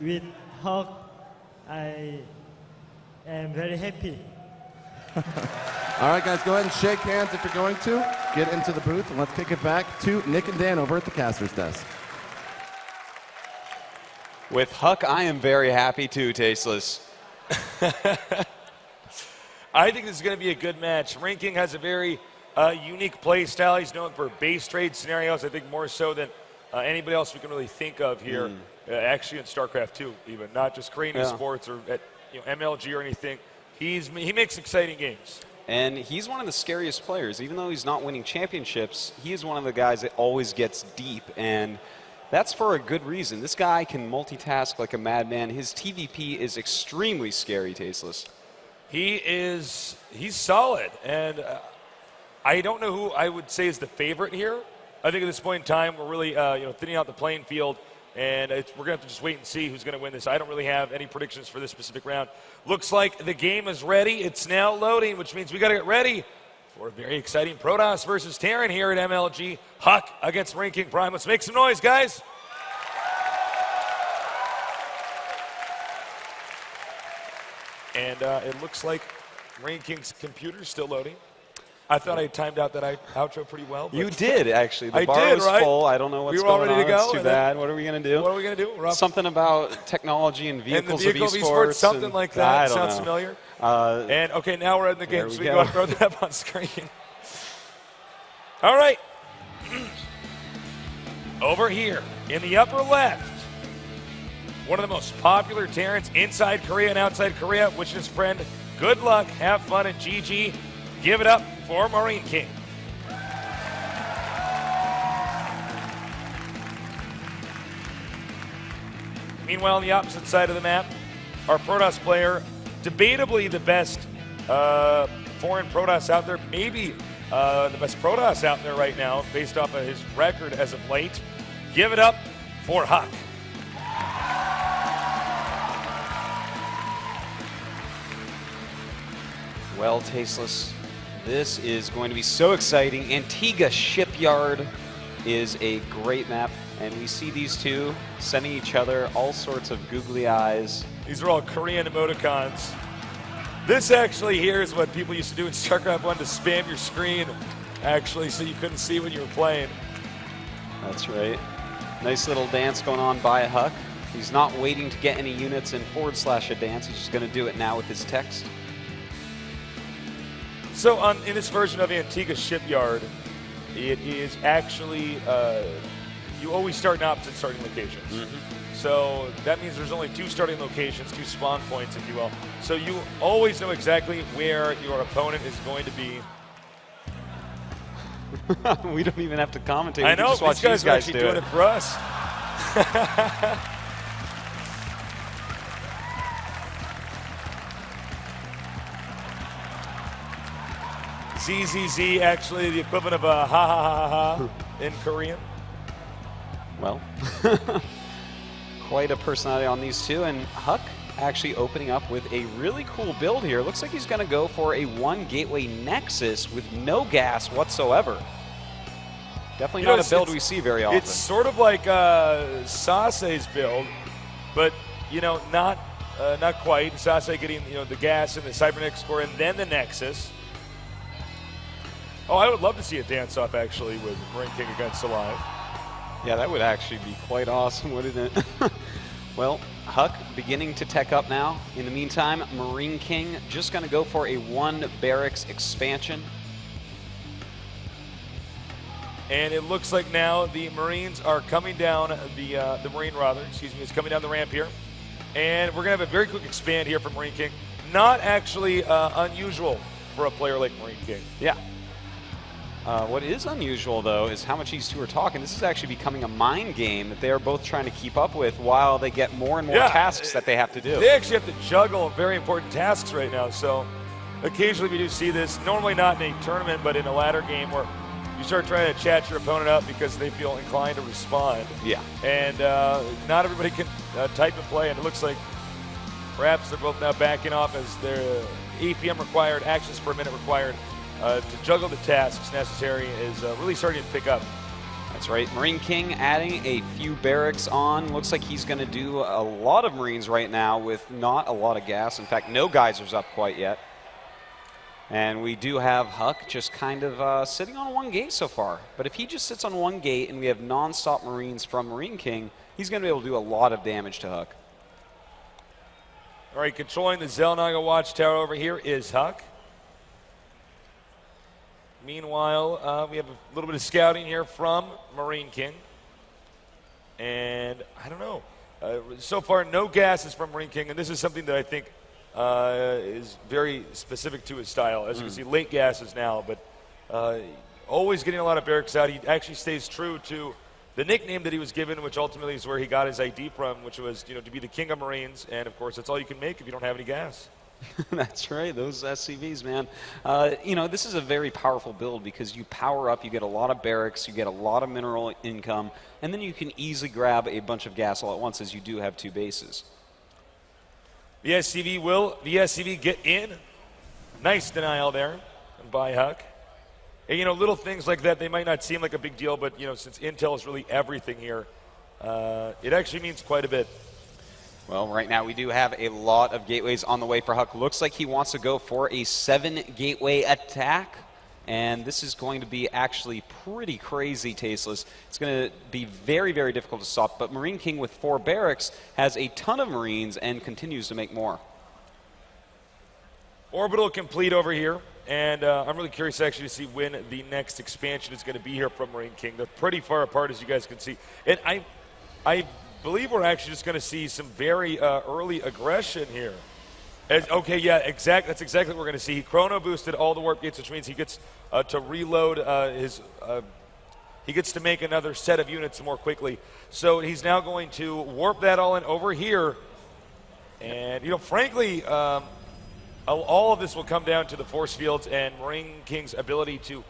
with Hawk, I am very happy. All right, guys, go ahead and shake hands if you're going to. Get into the booth, and let's kick it back to Nick and Dan over at the caster's desk. With Huck, I am very happy too, Tasteless. I think this is going to be a good match. Ranking has a very unique play style. He's known for base trade scenarios, I think more so than anybody else we can really think of here. Actually in StarCraft2 even, not just Korean Esports or at MLG or anything. He makes exciting games. And he's one of the scariest players. Even though he's not winning championships, he is one of the guys that always gets deep, and that's for a good reason. This guy can multitask like a madman. His TVP is extremely scary, Tasteless. He's solid, and I don't know who I would say is the favorite here. I think at this point in time, we're really thinning out the playing field, and we're going to have to just wait and see who's going to win this. I don't really have any predictions for this specific round. Looks like the game is ready. It's now loading, which means we got to get ready for a very exciting Protoss versus Terran here at MLG. Huck against Ranking Prime. Let's make some noise, guys. And it looks like Ranking's computer's still loading. I thought I timed out that outro pretty well. You did, actually. The I bar did, was right? full. I don't know what's We were all going ready on. to go, It's too and then- bad. What are we going to do? What are we going to do? We're Something about technology and and the vehicles vehicle of of esports. something and like I that. don't Sounds know. familiar. Uh, And, okay, now we're in the game, there so we we go. go and throw that up on screen. All right. Over here in the upper left, one of the most popular Terrans inside Korea and outside Korea, wishing his friend good luck, have fun, and GG. Give it up for Marine King. Meanwhile, on the opposite side of the map, our Protoss player, debatably the best foreign Protoss out there, maybe the best Protoss out there right now, based off of his record as of late. Give it up for Huck. Well, Tasteless, this is going to be so exciting. Antigua Shipyard is a great map, and we see these two sending each other all sorts of googly eyes. These are all Korean emoticons. This actually here is what people used to do in StarCraft 1 to spam your screen, actually, so you couldn't see when you were playing. That's right. Nice little dance going on by Huck. He's not waiting to get any units in / a dance. He's just going to do it now with his text. So in this version of Antigua Shipyard, it is actually, you always start in opposite starting locations. So that means there's only 2 starting locations, 2 spawn points, if you will. So you always know exactly where your opponent is going to be. We don't even have to commentate. I We can know, just watch these guys are guys actually do doing it for us. ZZZ, actually the equivalent of a ha ha ha ha ha in Korean. Well, quite a personality on these two, and Huck actually opening up with a really cool build here. Looks like he's going to go for a 1 gateway Nexus with no gas whatsoever. Definitely not a build we see very often. It's sort of like Sase's build, but not quite. Sase getting the gas and the cybernetics core and then the Nexus. Oh, I would love to see a dance-off actually with Marine King against Alive. Yeah, that would actually be quite awesome, wouldn't it? Well, Huck beginning to tech up now. In the meantime, Marine King just going to go for a 1 barracks expansion. And it looks like now the Marines are coming down, the Marine rather, excuse me, is coming down the ramp here. And we're going to have a very quick expand here from Marine King. Not actually unusual for a player like Marine King. Yeah. What is unusual, though, is how much these two are talking. This is actually becoming a mind game that they are both trying to keep up with while they get more and more tasks that they have to do. They actually have to juggle very important tasks right now. So occasionally we do see this, normally not in a tournament, but in a ladder game where you start trying to chat your opponent up because they feel inclined to respond. Yeah. And not everybody can type and play, and it looks like perhaps they're both now backing off as their APM required, actions per minute required, to juggle the tasks necessary is really starting to pick up. That's right. Marine King adding a few barracks on. Looks like he's going to do a lot of Marines right now with not a lot of gas. In fact, no geysers up quite yet. And we do have EGHuk just kind of sitting on one gate so far. But if he just sits on one gate and we have non-stop Marines from Marine King, he's going to be able to do a lot of damage to EGHuk. All right, controlling the Zelnaga watchtower over here is EGHuk. Meanwhile, we have a little bit of scouting here from Marine King. And I don't know. So far, no gases from Marine King, and this is something that I think is very specific to his style. As you can see, late gases now, but always getting a lot of barracks out. He actually stays true to the nickname that he was given, which ultimately is where he got his ID from, which was, to be the king of Marines. And, of course, that's all you can make if you don't have any gas. That's right, those SCVs, man. This is a very powerful build because you power up, you get a lot of barracks, you get a lot of mineral income, and then you can easily grab a bunch of gas all at once, as you do have 2 bases. The SCV get in? Nice denial there by EGHuk. And, little things like that, they might not seem like a big deal, but, since intel is really everything here, it actually means quite a bit. Well, right now we do have a lot of gateways on the way for EGHuk. Looks like he wants to go for a 7-gateway attack. And this is going to be actually pretty crazy, Tasteless. It's going to be very, very difficult to stop. But Marine King with 4 barracks has a ton of Marines and continues to make more. Orbital complete over here. And I'm really curious actually to see when the next expansion is going to be here from Marine King. They're pretty far apart, as you guys can see. And I believe we're actually just going to see some very early aggression here. That's exactly what we're going to see. He chrono boosted all the warp gates, which means he gets to reload he gets to make another set of units more quickly. So he's now going to warp that all in over here. And, frankly, all of this will come down to the force fields and Marine King's ability to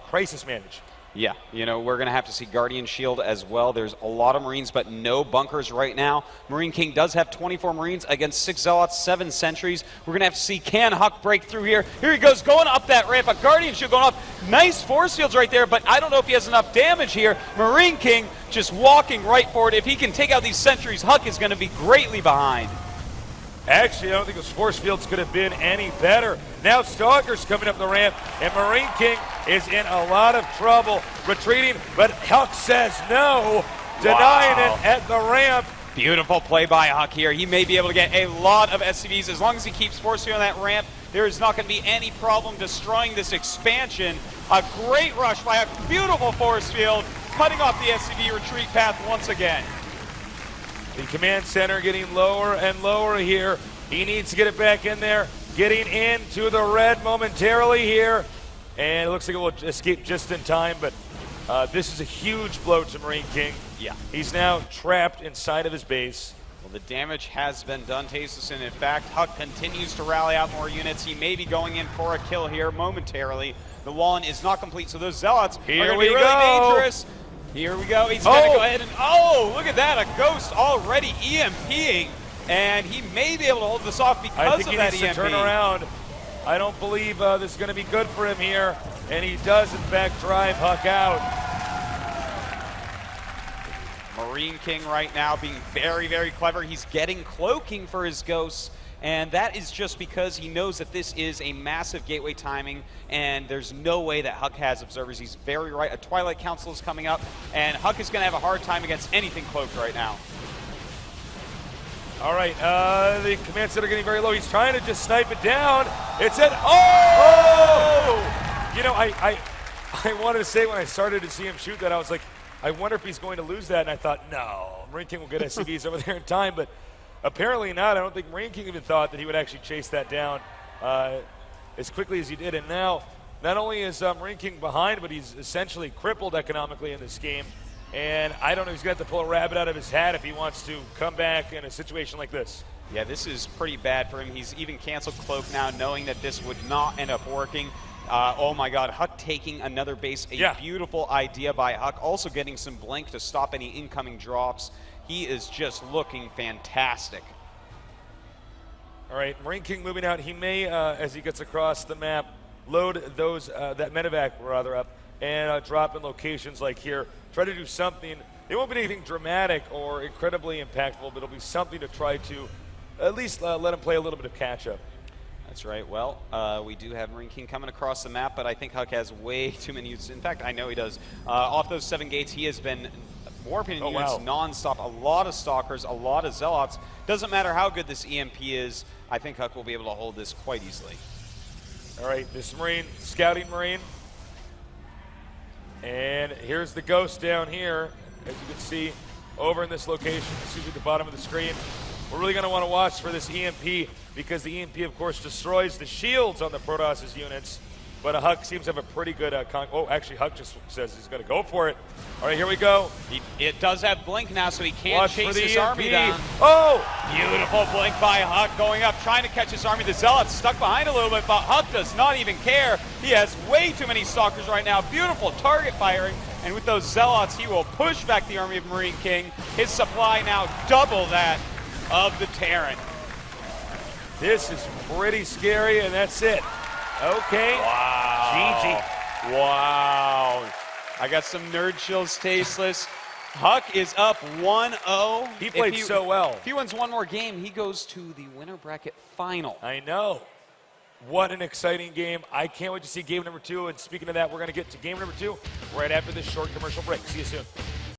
crisis manage. Yeah, we're going to have to see Guardian Shield as well. There's a lot of Marines, but no bunkers right now. Marine King does have 24 Marines against 6 Zealots, 7 Sentries. We're going to have to see, can EGHuk break through here? Here he goes, going up that ramp. A Guardian Shield going up. Nice force fields right there, but I don't know if he has enough damage here. Marine King just walking right forward. If he can take out these Sentries, EGHuk is going to be greatly behind. Actually, I don't think those force fields could have been any better. Now Stalker's coming up the ramp, and Marine King is in a lot of trouble, retreating, but EGHuk says no, denying it at the ramp. Beautiful play by EGHuk here. He may be able to get a lot of SCVs. As long as he keeps force field on that ramp, there is not going to be any problem destroying this expansion. A great rush by EGHuk. Beautiful force field, cutting off the SCV retreat path once again. The command center getting lower and lower here. He needs to get it back in there. Getting into the red momentarily here. And it looks like it will escape just in time, but this is a huge blow to Marine King. Yeah. He's now trapped inside of his base. Well, the damage has been done, Tasteless, and in fact, EGHuk continues to rally out more units. He may be going in for a kill here momentarily. The Wallen is not complete, so those Zealots are going to be really dangerous. Here we go. He's going to go ahead and, look at that. A Ghost already EMPing, and he may be able to hold this off because of that EMP. I think he needs to turn around. I don't believe this is going to be good for him here, and he does, in fact, drive EGHuk out. Marine King right now being very, very clever. He's getting cloaking for his Ghosts. And that is just because he knows that this is a massive gateway timing, and there's no way that EGHuk has observers. He's very right. A Twilight Council is coming up, and EGHuk is going to have a hard time against anything cloaked right now. All right, the command center getting very low. He's trying to just snipe it down. It's an I wanted to say when I started to see him shoot that, I was like, I wonder if he's going to lose that, and I thought, no, Marine King will get SCVs over there in time, but apparently not. I don't think Marine King even thought that he would actually chase that down as quickly as he did. And now, not only is Marine King behind, but he's essentially crippled economically in this game. And I don't know, he's going to have to pull a rabbit out of his hat if he wants to come back in a situation like this. Yeah, this is pretty bad for him. He's even canceled Cloak now, knowing that this would not end up working. Oh my God, EGHuk taking another base. A beautiful idea by EGHuk. Also getting some blink to stop any incoming drops. He is just looking fantastic. All right, Marine King moving out. He may, as he gets across the map, load those that medevac rather up and drop in locations like here try to do something. It won't be anything dramatic or incredibly impactful, but it'll be something to try to at least let him play a little bit of catch-up. That's right. Well, we do have Marine King coming across the map, but I think Huck has way too many units. In fact, I know he does. Off those 7 gates, he has been warping units nonstop. A lot of Stalkers, a lot of Zealots. Doesn't matter how good this EMP is, I think Huck will be able to hold this quite easily. All right, this Marine, scouting Marine. And here's the Ghost down here, as you can see, over in this location. Excuse me, at the bottom of the screen. We're really going to want to watch for this EMP because the EMP, of course, destroys the shields on the Protoss' units. But Huck seems to have a pretty good oh, actually, Huck just says he's going to go for it. All right, here we go. It does have Blink now, so he can't chase his EMP. army down. Oh! Beautiful Blink by Huck going up, trying to catch his army. The Zealots stuck behind a little bit, but Huck does not even care. He has way too many Stalkers right now. Beautiful target firing. And with those Zealots, he will push back the army of Marine King. His supply now double that of the Terran. This is pretty scary, and that's it. Okay. Wow. GG. Wow. I got some nerd chills tasteless. Huck is up 1-0. He played so well. If he wins one more game, he goes to the winner bracket final. I know. What an exciting game. I can't wait to see game number 2. And speaking of that, we're going to get to game number 2 right after this short commercial break. See you soon.